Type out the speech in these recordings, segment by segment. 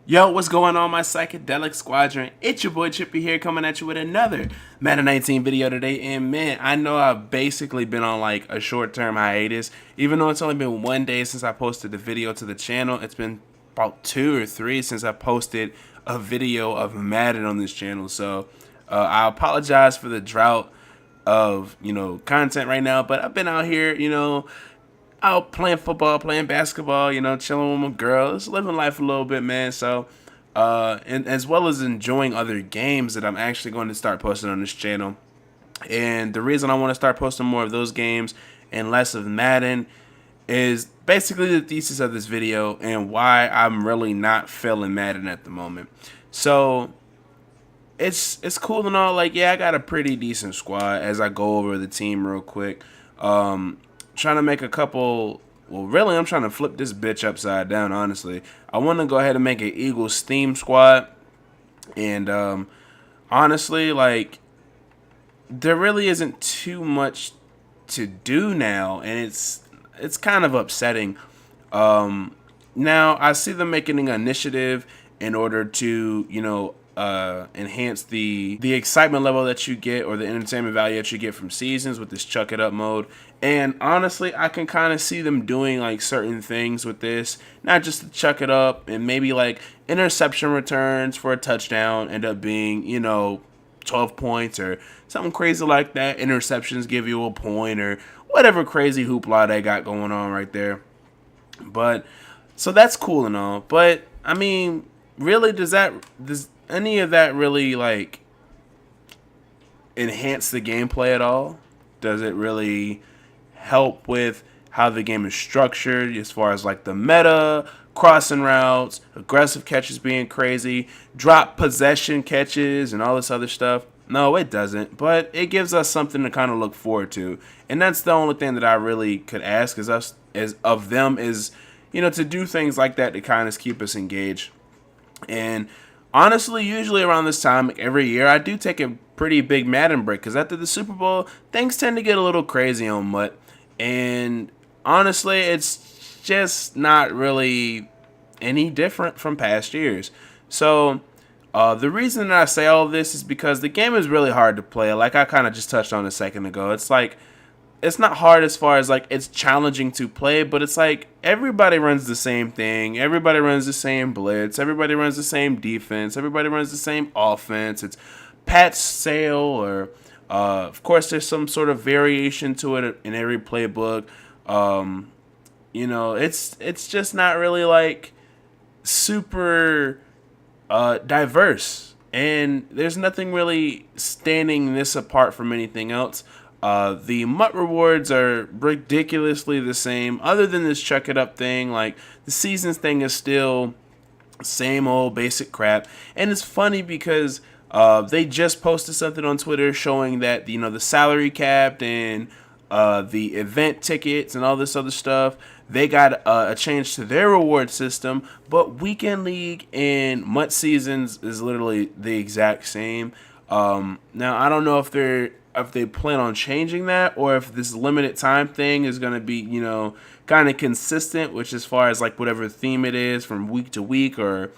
Yo, what's going on, my psychedelic squadron? It's your boy Chippy here, coming at you with another Madden 19 video today. And man, I know I've basically been on like a short-term hiatus, even though it's only been 1 day since I posted the video to the channel. It's been about 2 or 3 since I posted a video of Madden on this channel. So I apologize for the drought of content right now, but I've been out here, out playing football, playing basketball, chilling with my girl, just living life a little bit, man. So, and as well as enjoying other games that I'm actually going to start posting on this channel. And the reason I want to start posting more of those games and less of Madden is basically the thesis of this video and why I'm really not feeling Madden at the moment. So, it's cool and all. Like, yeah, I got a pretty decent squad as I go over the team real quick. Trying to make a couple. Well, really, I'm trying to flip this bitch upside down, honestly. I want to go ahead and make an Eagles theme squad. And honestly, like, there really isn't too much to do now, and it's kind of upsetting. Now I see them making an initiative in order to, enhance the excitement level that you get, or the entertainment value that you get from seasons with this chuck it up mode. And honestly, I can kind of see them doing like certain things with this, not just to chuck it up, and maybe like interception returns for a touchdown end up being 12 points or something crazy like that. Interceptions give you a point, or whatever crazy hoopla they got going on right there. But so that's cool and all, but I mean, really, does any of that really like enhance the gameplay at all? Does it really help with how the game is structured as far as like the meta, crossing routes, aggressive catches being crazy, drop possession catches, and all this other stuff? No, it doesn't, but it gives us something to kind of look forward to. And that's the only thing that I really could ask of them is, to do things like that to kind of keep us engaged. And honestly, usually around this time every year, I do take a pretty big Madden break, because after the Super Bowl, things tend to get a little crazy on Mutt. And honestly, it's just not really any different from past years. So the reason that I say all this is because the game is really hard to play. Like I kind of just touched on a second ago. It's like, it's not hard as far as like it's challenging to play, but it's like everybody runs the same thing. Everybody runs the same blitz. Everybody runs the same defense. Everybody runs the same offense. It's pat sale, or of course there's some sort of variation to it in every playbook. It's just not really like super diverse, and there's nothing really standing this apart from anything else. The MUT rewards are ridiculously the same, other than this chuck it up thing. Like, the seasons thing is still same old basic crap. And it's funny because they just posted something on Twitter showing that the salary cap and the event tickets and all this other stuff, they got a change to their reward system. But weekend league and MUT seasons is literally the exact same. Now I don't know if they plan on changing that, or if this limited time thing is going to be, kind of consistent, which as far as like whatever theme it is from week to week, or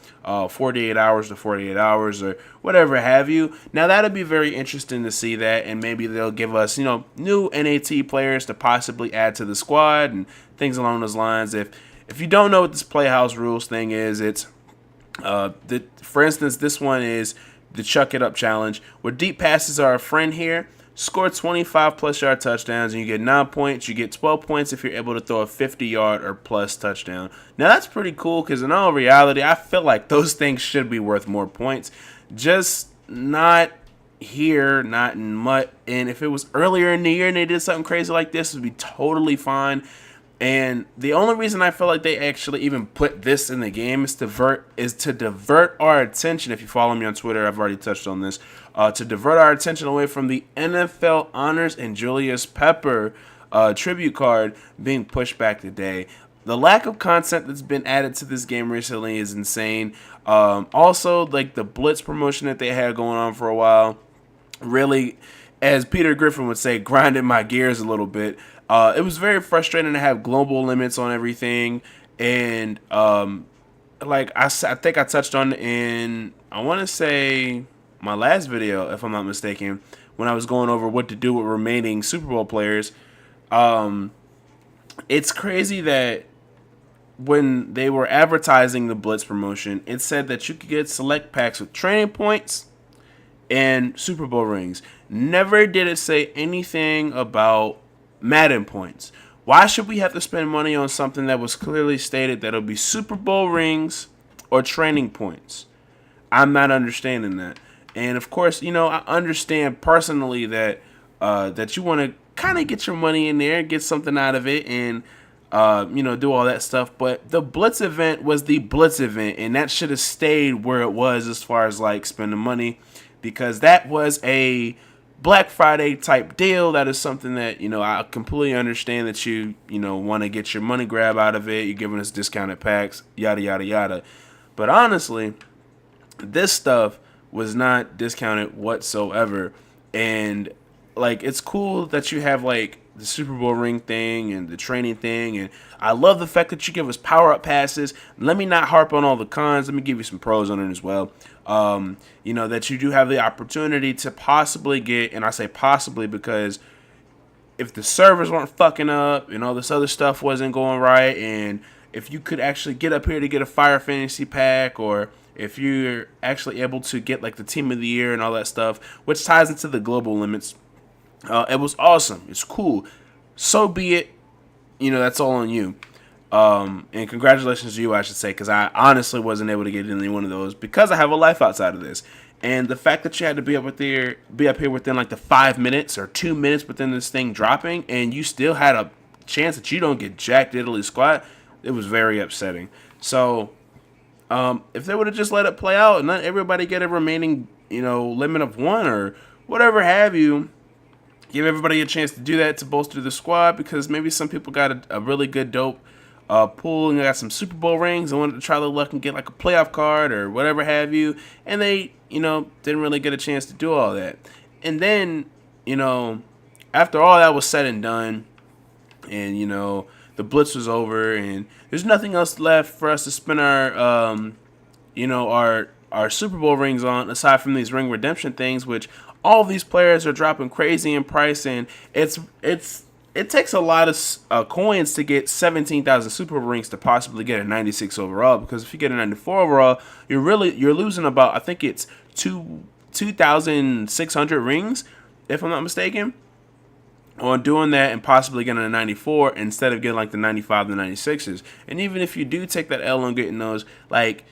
48 hours to 48 hours, or whatever have you. Now that'll be very interesting to see that, and maybe they'll give us, new NAT players to possibly add to the squad and things along those lines. If you don't know what this Playhouse rules thing is, it's for instance, this one is the Chuck It Up Challenge, where deep passes are a friend here. Score 25 plus yard touchdowns and you get 9 points. You get 12 points if you're able to throw a 50-yard or plus touchdown. Now that's pretty cool, because in all reality, I feel like those things should be worth more points. Just not here, not in MUT. And if it was earlier in the year and they did something crazy like this, it would be totally fine. And the only reason I feel like they actually even put this in the game is to divert our attention. If you follow me on Twitter, I've already touched on this. To divert our attention away from the NFL Honors and Julius Pepper tribute card being pushed back today. The lack of content that's been added to this game recently is insane. Also, like the Blitz promotion that they had going on for a while, really, as Peter Griffin would say, grinded my gears a little bit. It was very frustrating to have global limits on everything, and like I think I touched on in, I want to say, my last video, if I'm not mistaken, when I was going over what to do with remaining Super Bowl players. Um, it's crazy that when they were advertising the Blitz promotion, it said that you could get select packs with training points and Super Bowl rings. Never did it say anything about Madden points. Why should we have to spend money on something that was clearly stated that it'll be Super Bowl rings or training points? I'm not understanding that. And of course, I understand personally that that you want to kind of get your money in there, get something out of it, and do all that stuff. But the Blitz event was the Blitz event, and that should have stayed where it was as far as like spending money, because that was a Black Friday type deal. That is something that, I completely understand that you want to get your money grab out of it. You're giving us discounted packs, yada, yada, yada. But honestly, this stuff was not discounted whatsoever. And like, it's cool that you have like the Super Bowl ring thing and the training thing, and I love the fact that you give us power up passes. Let me not harp on all the cons. Let me give you some pros on it as well. That you do have the opportunity to possibly get, and I say possibly because if the servers weren't fucking up and all this other stuff wasn't going right, and if you could actually get up here to get a Fire Fantasy pack, or if you're actually able to get like the Team of the Year and all that stuff, which ties into the global limits, it was awesome. It's cool. So be it. That's all on you. And congratulations to you, I should say, because I honestly wasn't able to get any one of those because I have a life outside of this. And the fact that you had to be up here within like the 5 minutes or 2 minutes within this thing dropping, and you still had a chance that you don't get jack diddly squat, it was very upsetting. So, if they would have just let it play out and let everybody get a remaining, limit of one or whatever have you, give everybody a chance to do that to bolster the squad, because maybe some people got a really good dope pool and got some Super Bowl rings and wanted to try their luck and get like a playoff card or whatever have you, and they, didn't really get a chance to do all that. And then, after all that was said and done, and the Blitz was over, and there's nothing else left for us to spend our Super Bowl rings on aside from these ring redemption things, which all these players are dropping crazy in price, and it takes a lot of coins to get 17,000 Super Bowl rings to possibly get a 96 overall. Because if you get a 94 overall, you're losing about, I think it's 2,600 rings, if I'm not mistaken, on doing that and possibly getting a 94 instead of getting like the 95 and the 96s. And even if you do take that L on getting those, like,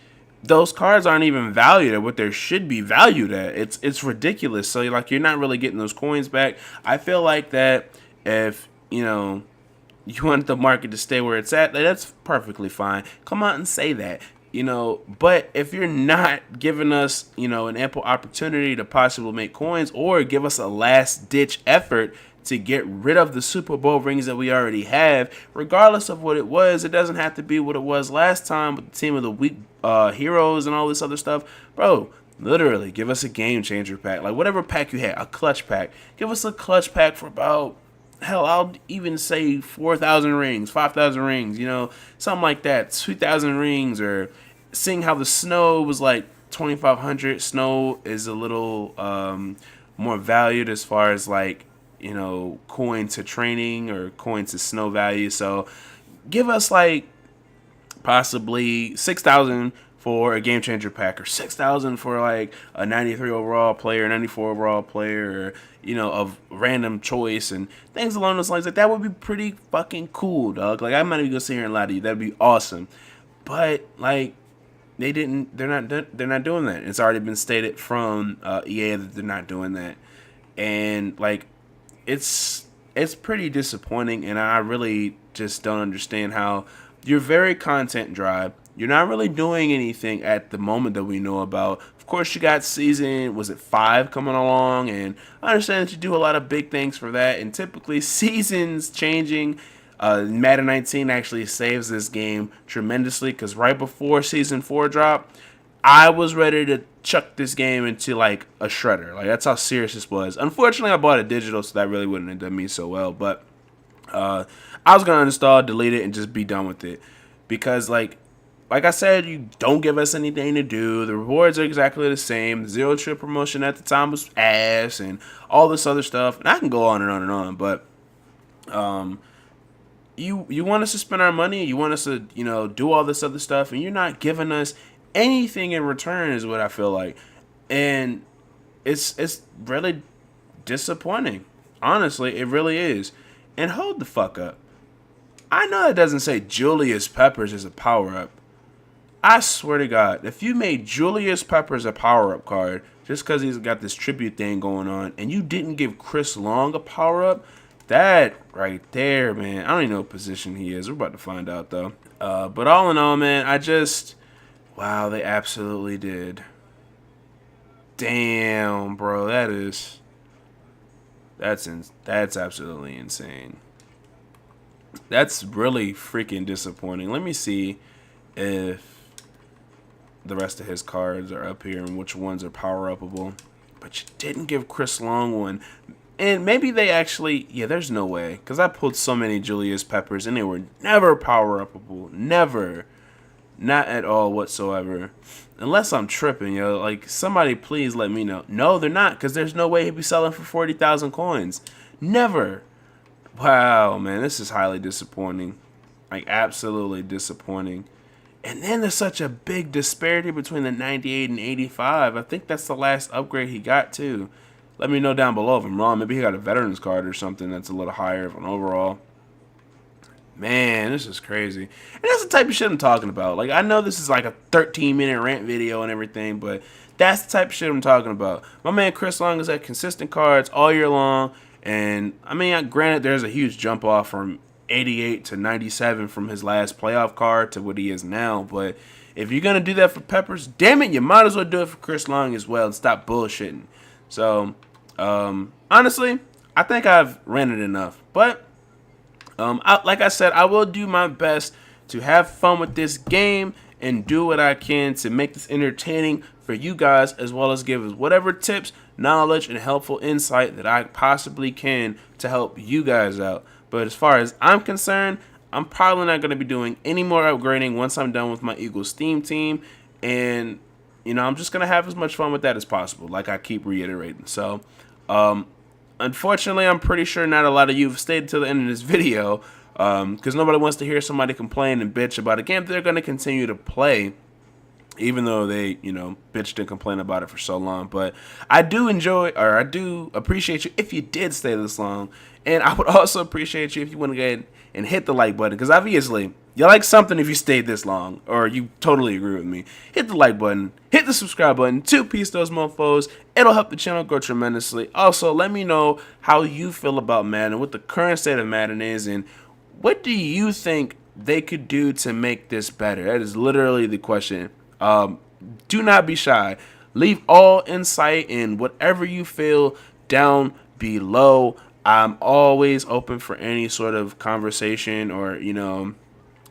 those cards aren't even valued at what they should be valued at. It's ridiculous. So like, you're not really getting those coins back. I feel like that if you want the market to stay where it's at, that's perfectly fine. Come out and say that. But if you're not giving us, an ample opportunity to possibly make coins, or give us a last ditch effort to get rid of the Super Bowl rings that we already have, regardless of what it was, it doesn't have to be what it was last time with the Team of the Week heroes and all this other stuff. Bro, literally, give us a game changer pack. Like, whatever pack you had, a clutch pack. Give us a clutch pack for about, hell, I'll even say 4,000 rings, 5,000 rings, something like that, 2,000 rings. Or seeing how the snow was like 2,500. Snow is a little more valued as far as like, coin to training or coin to snow value. So give us like possibly 6,000 for a game changer pack, or 6,000 for like a 93 overall player, 94 overall player, or, of random choice and things along those lines. Like, that would be pretty fucking cool, dog. Like, I'm not even gonna sit here and lie to you. That'd be awesome. But like, they're not doing that. It's already been stated from EA that they're not doing that. And like, it's pretty disappointing, and I really just don't understand how you're very content dry. You're not really doing anything at the moment that we know about. Of course, you got season, was it 5 coming along, and I understand that you do a lot of big things for that, and typically seasons changing, Madden 19 actually saves this game tremendously, because right before season 4 dropped, I was ready to chuck this game into like a shredder. Like, that's how serious this was. Unfortunately, I bought it digital, so that really wouldn't have done me so well. But I was gonna uninstall, delete it, and just be done with it, because like, like I said, you don't give us anything to do. The rewards are exactly the same. The zero trip promotion at the time was ass, and all this other stuff. And I can go on and on and on, but you want us to spend our money, you want us to, do all this other stuff, and you're not giving us anything in return, is what I feel like. And it's really disappointing. Honestly, it really is. And hold the fuck up. I know it doesn't say Julius Peppers is a power up. I swear to God, if you made Julius Peppers a power up card just because he's got this tribute thing going on, and you didn't give Chris Long a power up, that right there, man, I don't even know what position he is. We're about to find out though. But all in all, man, wow, they absolutely did. Damn, bro, that's absolutely insane. That's really freaking disappointing. Let me see if the rest of his cards are up here and which ones are power upable. But you didn't give Chris Long one. And maybe they actually, there's no way. Because I pulled so many Julius Peppers and they were never power upable. Never. Not at all whatsoever. Unless I'm tripping, Like, somebody please let me know. No, they're not. Because there's no way he'd be selling for 40,000 coins. Never. Wow, man. This is highly disappointing. Like, absolutely disappointing. And then there's such a big disparity between the 98 and 85. I think that's the last upgrade he got, too. Let me know down below if I'm wrong. Maybe he got a veterans card or something that's a little higher of an overall. Man, this is crazy. And that's the type of shit I'm talking about. Like, I know this is like a 13-minute rant video and everything, but that's the type of shit I'm talking about. My man Chris Long has had consistent cards all year long. And, I mean, granted, there's a huge jump off from 88 to 97 from his last playoff card to what he is now. But if you're going to do that for Peppers, damn it, you might as well do it for Chris Long as well and stop bullshitting. So, honestly, I think I've ranted enough. But, like I said, I will do my best to have fun with this game and do what I can to make this entertaining for you guys, as well as give us whatever tips, knowledge, and helpful insight that I possibly can to help you guys out. But as far as I'm concerned, I'm probably not going to be doing any more upgrading once I'm done with my Eagles Steam team. And, I'm just going to have as much fun with that as possible, like I keep reiterating. So, unfortunately, I'm pretty sure not a lot of you have stayed to the end of this video because nobody wants to hear somebody complain and bitch about a game they're going to continue to play, even though they, bitched and complained about it for so long. But I do appreciate you if you did stay this long. And I would also appreciate you if you went ahead and hit the like button, because obviously you like something if you stayed this long, or you totally agree with me. Hit the like button, hit the subscribe button, two-piece those mofos. It'll help the channel grow tremendously. Also, let me know how you feel about Madden, what the current state of Madden is, and what do you think they could do to make this better? That is literally the question. Do not be shy. Leave all insight and whatever you feel down below. I'm always open for any sort of conversation, or, I'm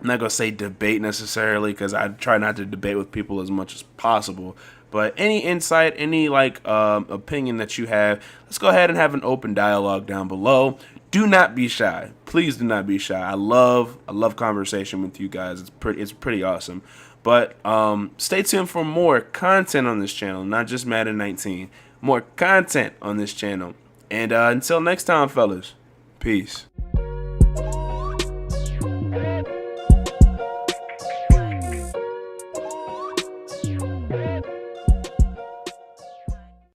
not going to say debate necessarily, because I try not to debate with people as much as possible. But any insight, any opinion that you have, let's go ahead and have an open dialogue down below. Do not be shy. Please do not be shy. I love conversation with you guys. It's pretty awesome. But stay tuned for more content on this channel, not just Madden 19. More content on this channel. And until next time, fellas, peace.